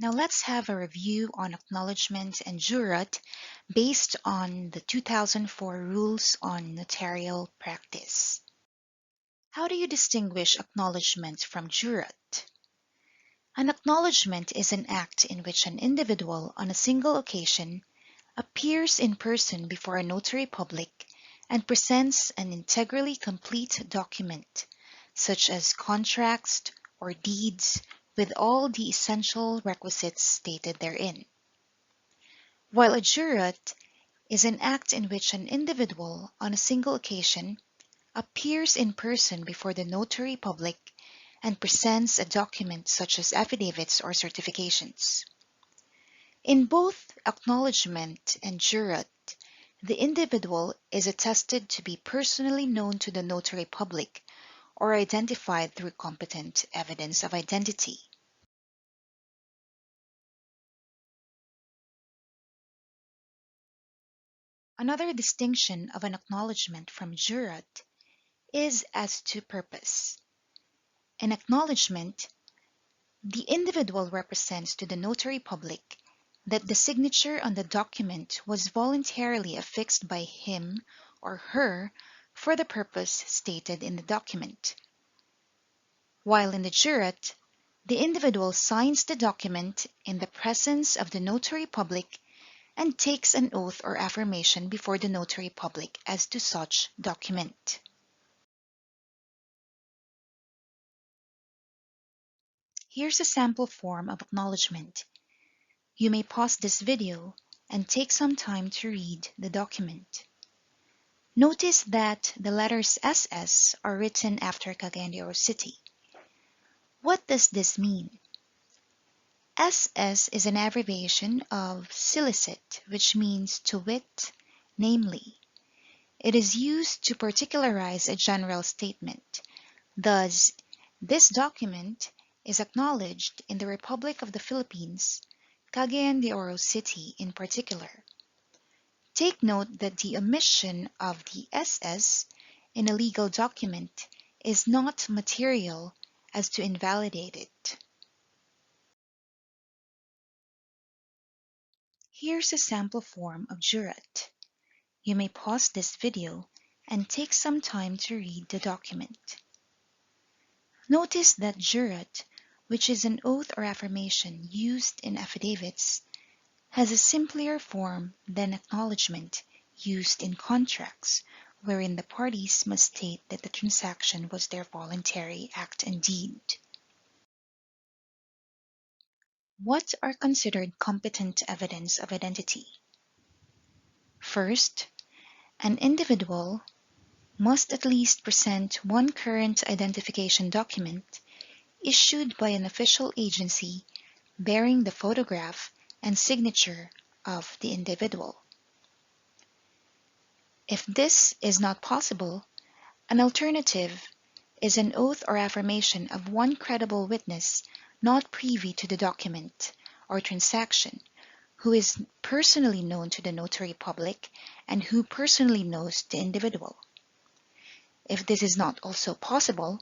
Now let's have a review on Acknowledgement and Jurat based on the 2004 Rules on Notarial Practice. How do you distinguish acknowledgement from jurat? An acknowledgement is an act in which an individual on a single occasion appears in person before a notary public and presents an integrally complete document, such as contracts or deeds, with all the essential requisites stated therein. While a jurat is an act in which an individual on a single occasion appears in person before the notary public and presents a document such as affidavits or certifications. In both acknowledgement and jurat, the individual is attested to be personally known to the notary public or identified through competent evidence of identity. Another distinction of an acknowledgement from jurat is as to purpose. In acknowledgement, the individual represents to the notary public that the signature on the document was voluntarily affixed by him or her for the purpose stated in the document. While in the jurat, the individual signs the document in the presence of the notary public and takes an oath or affirmation before the notary public as to such document. Here's a sample form of acknowledgement. You may pause this video and take some time to read the document. Notice that the letters SS are written after Cagayan de Oro City. What does this mean? SS is an abbreviation of silicit, which means to wit, namely. It is used to particularize a general statement. Thus, this document is acknowledged in the Republic of the Philippines, Cagayan de Oro City in particular. Take note that the omission of the SS in a legal document is not material as to invalidate it. Here's a sample form of jurat. You may pause this video and take some time to read the document. Notice that jurat, which is an oath or affirmation used in affidavits, has a simpler form than acknowledgement used in contracts, wherein the parties must state that the transaction was their voluntary act and deed. What are considered competent evidence of identity? First, an individual must at least present one current identification document issued by an official agency bearing the photograph and signature of the individual. If this is not possible, an alternative is an oath or affirmation of one credible witness not privy to the document or transaction, who is personally known to the notary public and who personally knows the individual. If this is not also possible,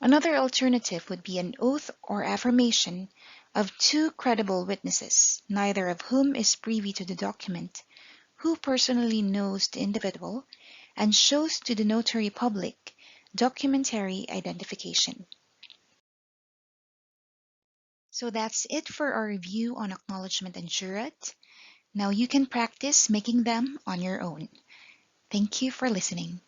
another alternative would be an oath or affirmation of two credible witnesses, neither of whom is privy to the document, who personally knows the individual and shows to the notary public documentary identification. So that's it for our review on acknowledgement and jurat. Now you can practice making them on your own. Thank you for listening.